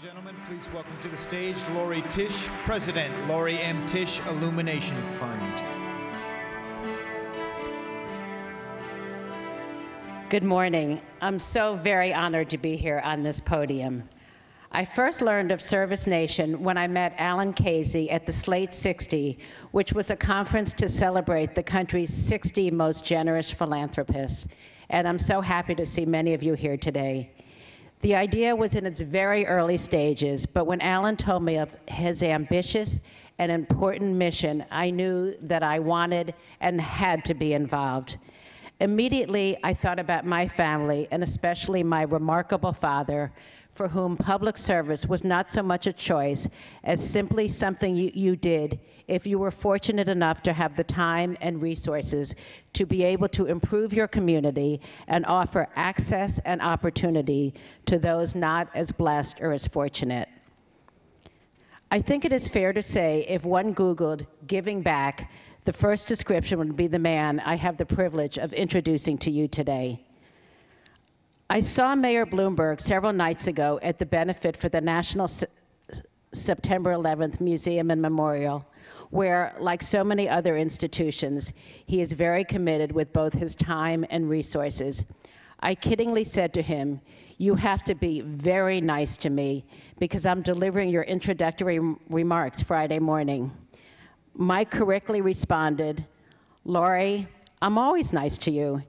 Gentlemen, please welcome to the stage Lori Tisch, President, Lori M. Tisch Illumination Fund. Good morning. I'm so very honored to be here on this podium. I first learned of ServiceNation when I met Alan Casey at the Slate 60, which was a conference to celebrate the country's 60 most generous philanthropists. And I'm so happy to see many of you here today. The idea was in its very early stages, but when Alan told me of his ambitious and important mission, I knew that I wanted and had to be involved. Immediately, I thought about my family, and especially my remarkable father, for whom public service was not so much a choice as simply something you did if you were fortunate enough to have the time and resources to be able to improve your community and offer access and opportunity to those not as blessed or as fortunate. I think it is fair to say if one Googled giving back, the first description would be the man I have the privilege of introducing to you today. I saw Mayor Bloomberg several nights ago at the benefit for the National September 11th Museum and Memorial, where, like so many other institutions, he is very committed with both his time and resources. I kiddingly said to him, "You have to be very nice to me because I'm delivering your introductory remarks Friday morning." Mike correctly responded, "Lori, I'm always nice to you,"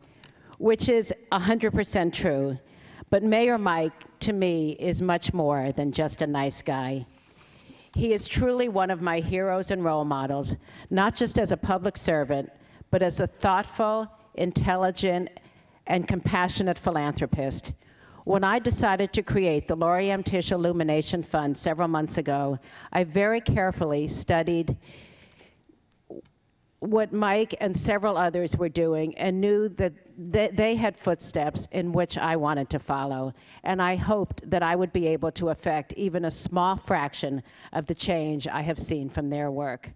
which is 100% true. But Mayor Mike, to me, is much more than just a nice guy. He is truly one of my heroes and role models, not just as a public servant, but as a thoughtful, intelligent, and compassionate philanthropist. When I decided to create the Lori M. Tisch Illumination Fund several months ago, I very carefully studied what Mike and several others were doing and knew that they had footsteps in which I wanted to follow. And I hoped that I would be able to affect even a small fraction of the change I have seen from their work.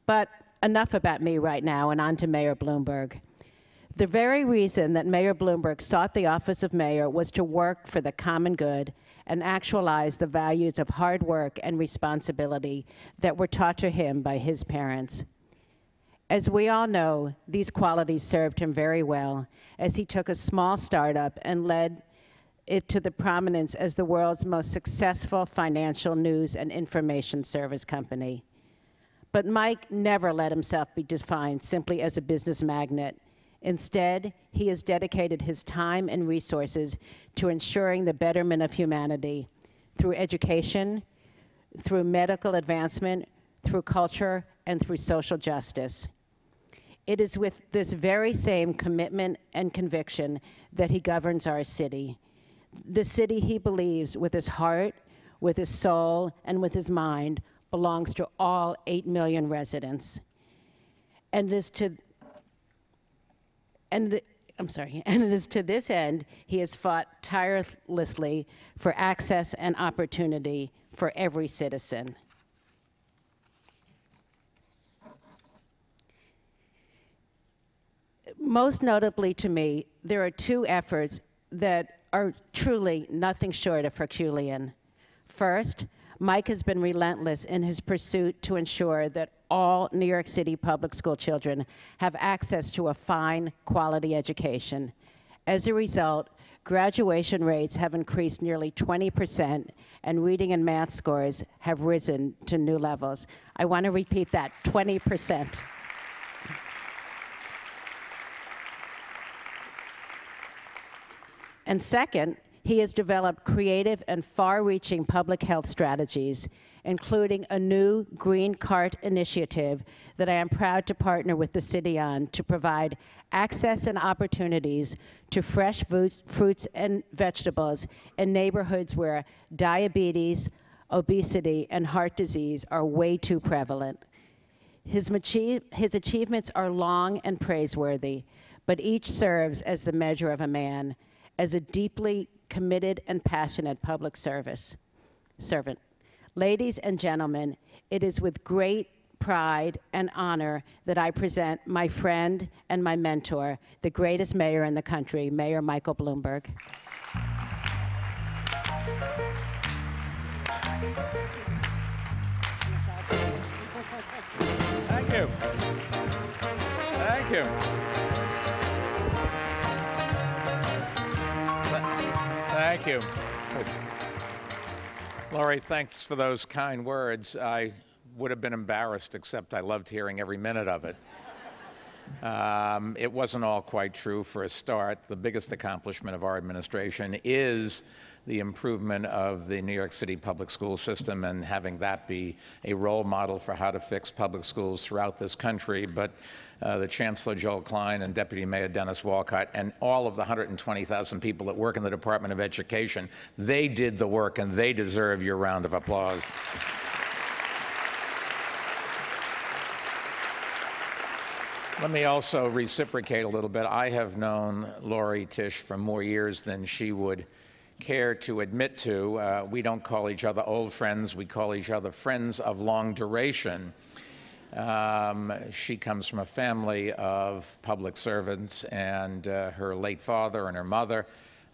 But enough about me right now, and on to Mayor Bloomberg. The very reason that Mayor Bloomberg sought the office of mayor was to work for the common good and actualize the values of hard work and responsibility that were taught to him by his parents. As we all know, these qualities served him very well as he took a small startup and led it to the prominence as the world's most successful financial news and information service company. But Mike never let himself be defined simply as a business magnate. Instead, he has dedicated his time and resources to ensuring the betterment of humanity through education, through medical advancement, through culture, and through social justice. It is with this very same commitment and conviction that he governs our city. The city he believes with his heart, with his soul, and with his mind belongs to all 8 million residents. And it is to this end he has fought tirelessly for access and opportunity for every citizen. Most notably to me, there are two efforts that are truly nothing short of Herculean. First, Mike has been relentless in his pursuit to ensure that all New York City public school children have access to a fine, quality education. As a result, graduation rates have increased nearly 20%, and reading and math scores have risen to new levels. I want to repeat that, 20%. And second, he has developed creative and far-reaching public health strategies, including a new Green Cart initiative that I am proud to partner with the city on to provide access and opportunities to fresh fruits and vegetables in neighborhoods where diabetes, obesity, and heart disease are way too prevalent. His achievements are long and praiseworthy, but each serves as the measure of a man, as a deeply committed and passionate public servant. Ladies and gentlemen, it is with great pride and honor that I present my friend and my mentor, the greatest mayor in the country, Mayor Michael Bloomberg. Thank you. Thank you. Thank you. Laurie, thanks for those kind words. I would have been embarrassed, except I loved hearing every minute of it. It wasn't all quite true for a start. The biggest accomplishment of our administration is the improvement of the New York City public school system and having that be a role model for how to fix public schools throughout this country. But the Chancellor Joel Klein and Deputy Mayor Dennis Walcott and all of the 120,000 people that work in the Department of Education, they did the work and they deserve your round of applause. Let me also reciprocate a little bit. I have known Laurie Tisch for more years than she would care to admit to. We don't call each other old friends. We call each other friends of long duration. She comes from a family of public servants, and her late father and her mother,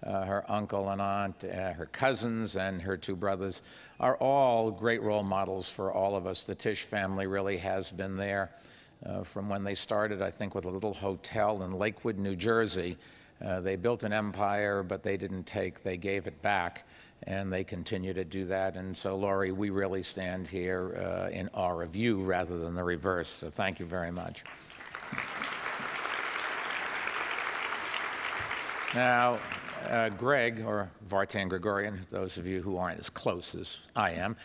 her uncle and aunt, her cousins and her two brothers are all great role models for all of us. The Tisch family really has been there from when they started, I think, with a little hotel in Lakewood, New Jersey. They built an empire, but they didn't take, they gave it back, and they continue to do that. And so, Laurie, we really stand here in awe of you rather than the reverse. So thank you very much. Now, Greg, or Vartan Gregorian, those of you who aren't as close as I am,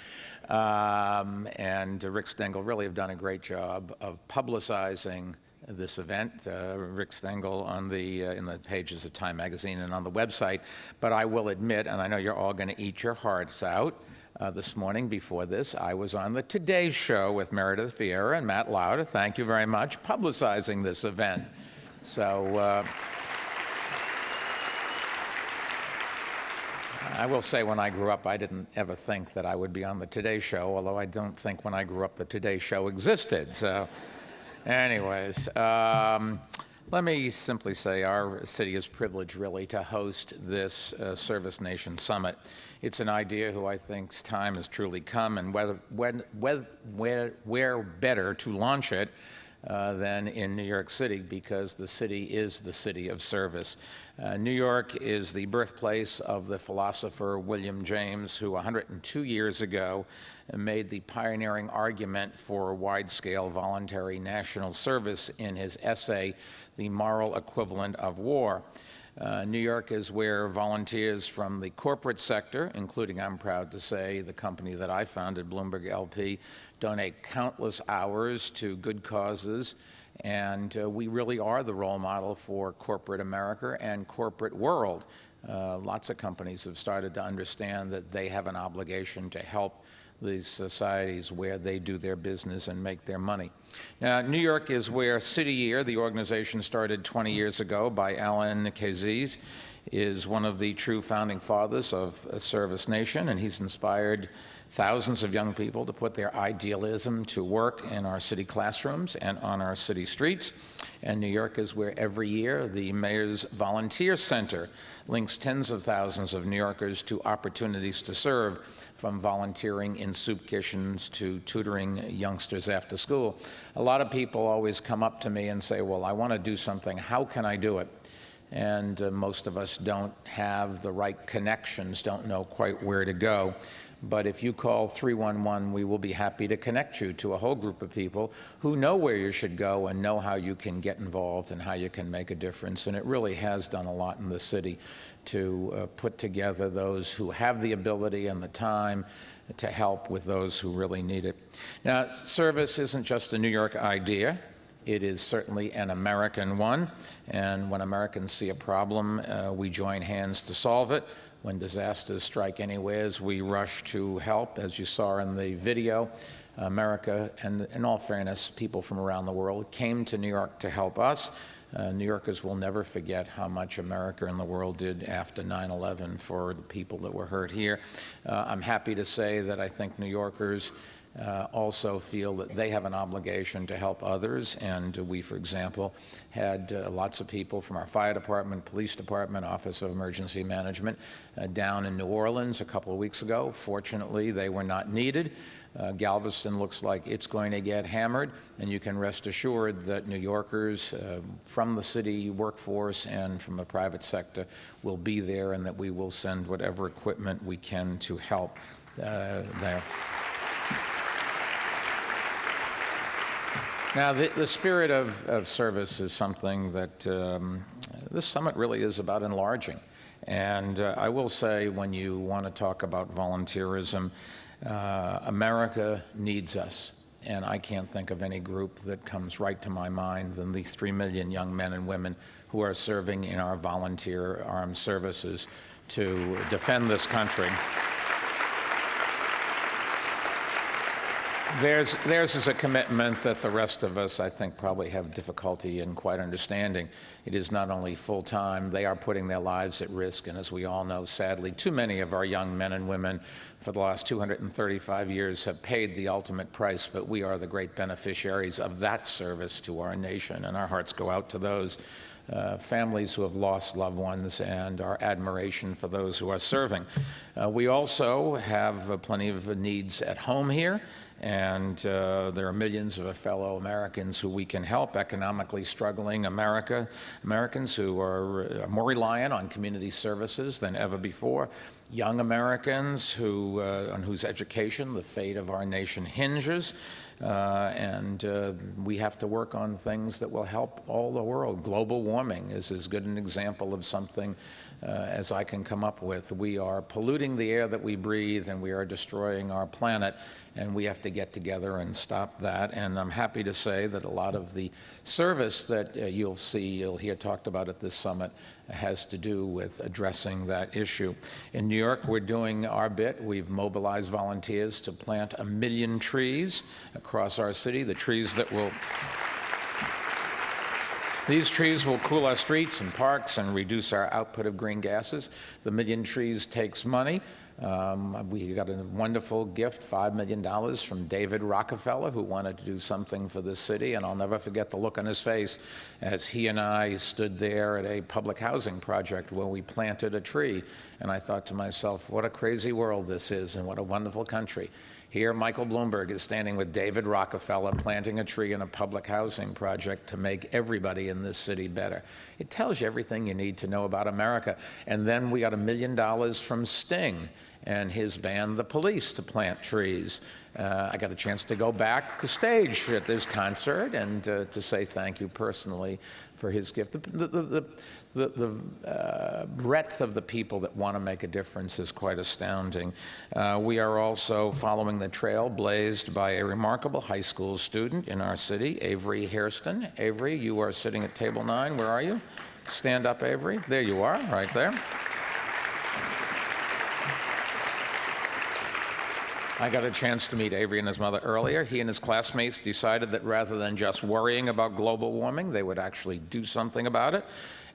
and Rick Stengel really have done a great job of publicizing this event. Rick Stengel on the in the pages of Time magazine and on the website. But I will admit, and I know you're all going to eat your hearts out, this morning before this, I was on the Today Show with Meredith Vieira and Matt Lauder. Thank you very much, publicizing this event. So I will say, when I grew up, I didn't ever think that I would be on the Today Show, although I don't think when I grew up the Today Show existed. So anyways, let me simply say our city is privileged, really, to host this ServiceNation Summit. It's an idea who I think's time has truly come, and where better to launch it than in New York City, because the city is the city of service. New York is the birthplace of the philosopher William James, who 102 years ago made the pioneering argument for wide-scale voluntary national service in his essay, The Moral Equivalent of War. New York is where volunteers from the corporate sector, including, I'm proud to say, the company that I founded, Bloomberg LP, donate countless hours to good causes, and we really are the role model for corporate America and corporate world. Lots of companies have started to understand that they have an obligation to help these societies where they do their business and make their money. Now, New York is where City Year, the organization started 20 years ago by Alan Kazis, is one of the true founding fathers of Service Nation, and he's inspired thousands of young people to put their idealism to work in our city classrooms and on our city streets. And New York is where every year the Mayor's Volunteer Center links tens of thousands of New Yorkers to opportunities to serve, from volunteering in soup kitchens to tutoring youngsters after school. A lot of people always come up to me and say, well, I want to do something. How can I do it? And most of us don't have the right connections, don't know quite where to go. But if you call 311, we will be happy to connect you to a whole group of people who know where you should go and know how you can get involved and how you can make a difference. And it really has done a lot in the city to put together those who have the ability and the time to help with those who really need it. Now, service isn't just a New York idea. It is certainly an American one. And when Americans see a problem, we join hands to solve it. When disasters strike anywheres, we rush to help. As you saw in the video, America, and in all fairness, people from around the world came to New York to help us. New Yorkers will never forget how much America and the world did after 9/11 for the people that were hurt here. I'm happy to say that I think New Yorkers also feel that they have an obligation to help others. And we, for example, had lots of people from our fire department, police department, Office of Emergency Management down in New Orleans a couple of weeks ago. Fortunately, they were not needed. Galveston looks like it's going to get hammered, and you can rest assured that New Yorkers from the city workforce and from the private sector will be there, and that we will send whatever equipment we can to help there. Now, the spirit of service is something that this summit really is about enlarging. And I will say, when you want to talk about volunteerism, America needs us. And I can't think of any group that comes right to my mind than the 3 million young men and women who are serving in our volunteer armed services to defend this country. Theirs is a commitment that the rest of us, I think, probably have difficulty in quite understanding. It is not only full-time, they are putting their lives at risk, and as we all know, sadly, too many of our young men and women for the last 235 years have paid the ultimate price, but we are the great beneficiaries of that service to our nation, and our hearts go out to those families who have lost loved ones, and our admiration for those who are serving. We also have plenty of needs at home here. And there are millions of fellow Americans who we can help, economically struggling Americans who are more reliant on community services than ever before, young Americans on whose education the fate of our nation hinges, and we have to work on things that will help all the world. Global warming is as good an example of something as I can come up with. We are polluting the air that we breathe, and we are destroying our planet, and we have to get together and stop that. And I'm happy to say that a lot of the service that you'll hear talked about at this summit has to do with addressing that issue. In New York, we're doing our bit. We've mobilized volunteers to plant 1 million trees across our city, the trees that will These trees will cool our streets and parks and reduce our output of green gases. The 1 million trees takes money. We got a wonderful gift, $5 million from David Rockefeller, who wanted to do something for this city, and I'll never forget the look on his face as he and I stood there at a public housing project where we planted a tree. And I thought to myself, what a crazy world this is, and what a wonderful country. Here, Michael Bloomberg is standing with David Rockefeller planting a tree in a public housing project to make everybody in this city better. It tells you everything you need to know about America. And then we got $1 million from Sting and his band, The Police, to plant trees. I got a chance to go backstage at this concert and to say thank you personally for his gift. The breadth of the people that want to make a difference is quite astounding. We are also following the trail blazed by a remarkable high school student in our city, Avery Hairston. Avery, you are sitting at table 9. Where are you? Stand up, Avery. There you are, right there. I got a chance to meet Avery and his mother earlier. He and his classmates decided that rather than just worrying about global warming, they would actually do something about it.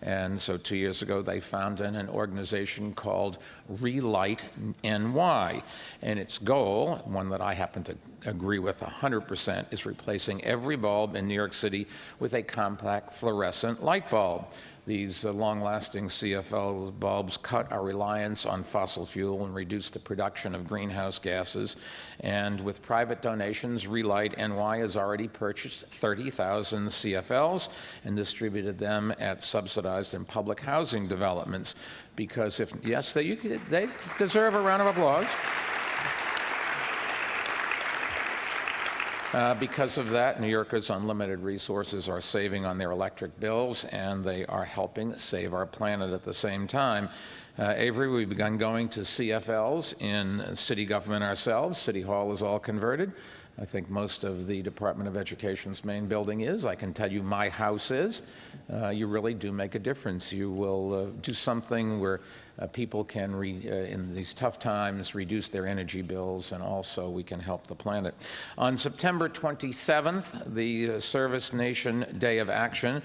And so 2 years ago, they founded an organization called Relight NY. And its goal, one that I happen to agree with 100%, is replacing every bulb in New York City with a compact fluorescent light bulb. These long-lasting CFL bulbs cut our reliance on fossil fuel and reduce the production of greenhouse gases. And with private donations, Relight NY has already purchased 30,000 CFLs and distributed them at subsidized and public housing developments. Because yes, they deserve a round of applause. Because of that, New Yorkers on limited resources are saving on their electric bills, and they are helping save our planet at the same time. Avery, we've begun going to CFLs in city government ourselves. City Hall is all converted. I think most of the Department of Education's main building is. I can tell you my house is. You really do make a difference. You will do something where people can, in these tough times, reduce their energy bills, and also we can help the planet. On September 27th, the Service Nation Day of Action,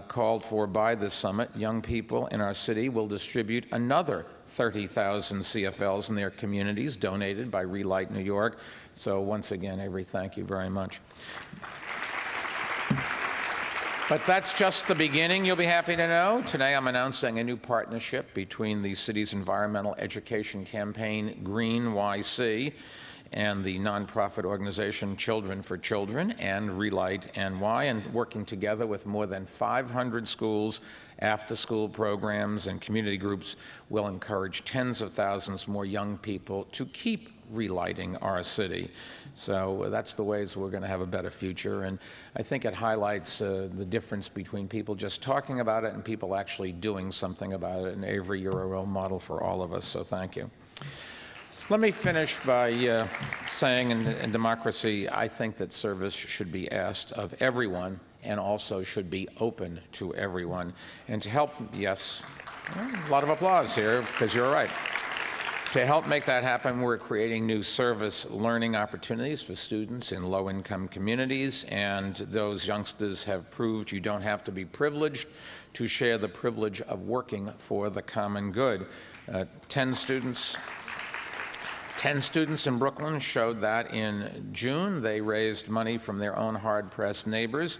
called for by this summit, young people in our city will distribute another 30,000 CFLs in their communities, donated by Relight New York. So once again, Avery, thank you very much. But that's just the beginning, you'll be happy to know. Today I'm announcing a new partnership between the city's environmental education campaign, Green YC, and the nonprofit organization Children for Children and Relight NY, and working together with more than 500 schools, after-school programs, and community groups will encourage tens of thousands more young people to keep relighting our city. So that's the ways we're going to have a better future, and I think it highlights the difference between people just talking about it and people actually doing something about it. And Avery, you're a role model for all of us, so thank you. Let me finish by saying in democracy, I think that service should be asked of everyone and also should be open to everyone. And to help, yes, a lot of applause here because you're right. To help make that happen, we're creating new service learning opportunities for students in low-income communities, and those youngsters have proved you don't have to be privileged to share the privilege of working for the common good. 10 students in Brooklyn showed that in June. They raised money from their own hard-pressed neighbors,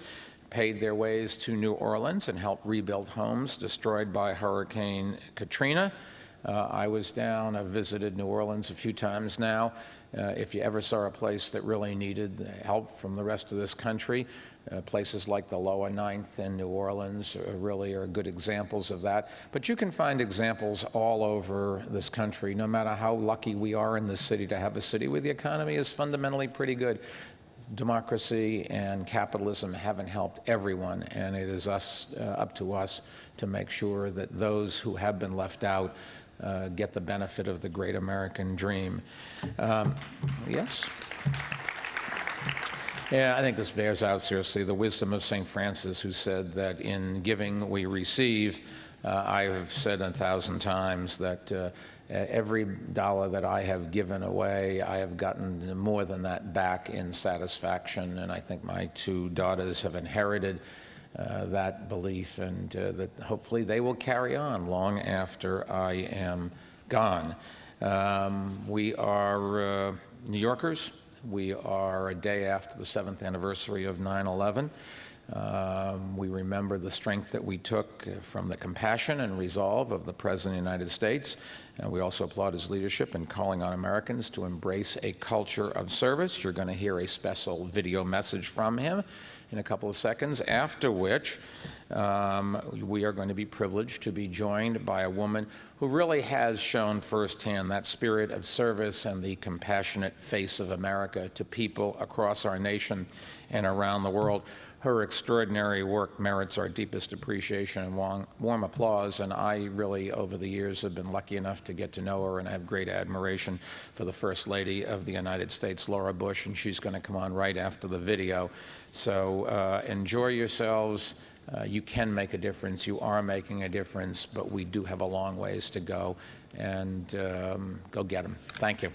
paid their ways to New Orleans, and helped rebuild homes destroyed by Hurricane Katrina. I was down, I've visited New Orleans a few times now. If you ever saw a place that really needed help from the rest of this country, places like the Lower Ninth in New Orleans really are good examples of that. But you can find examples all over this country, no matter how lucky we are in this city to have a city where the economy is fundamentally pretty good. Democracy and capitalism haven't helped everyone, and it is up to us to make sure that those who have been left out get the benefit of the great American dream. Yes? Yeah, I think this bears out seriously the wisdom of St. Francis, who said that in giving we receive. I have said 1,000 times that every dollar that I have given away, I have gotten more than that back in satisfaction, and I think my two daughters have inherited that belief, and that hopefully they will carry on long after I am gone. We are New Yorkers. We are a day after the 7th anniversary of 9/11. We remember the strength that we took from the compassion and resolve of the President of the United States. We also applaud his leadership in calling on Americans to embrace a culture of service. You're going to hear a special video message from him in a couple of seconds, after which we are going to be privileged to be joined by a woman who really has shown firsthand that spirit of service and the compassionate face of America to people across our nation and around the world. Her extraordinary work merits our deepest appreciation and warm applause, and I really, over the years, have been lucky enough to get to know her, and I have great admiration for the First Lady of the United States, Laura Bush, and she's going to come on right after the video. So enjoy yourselves. You can make a difference. You are making a difference, but we do have a long ways to go, and go get them. Thank you.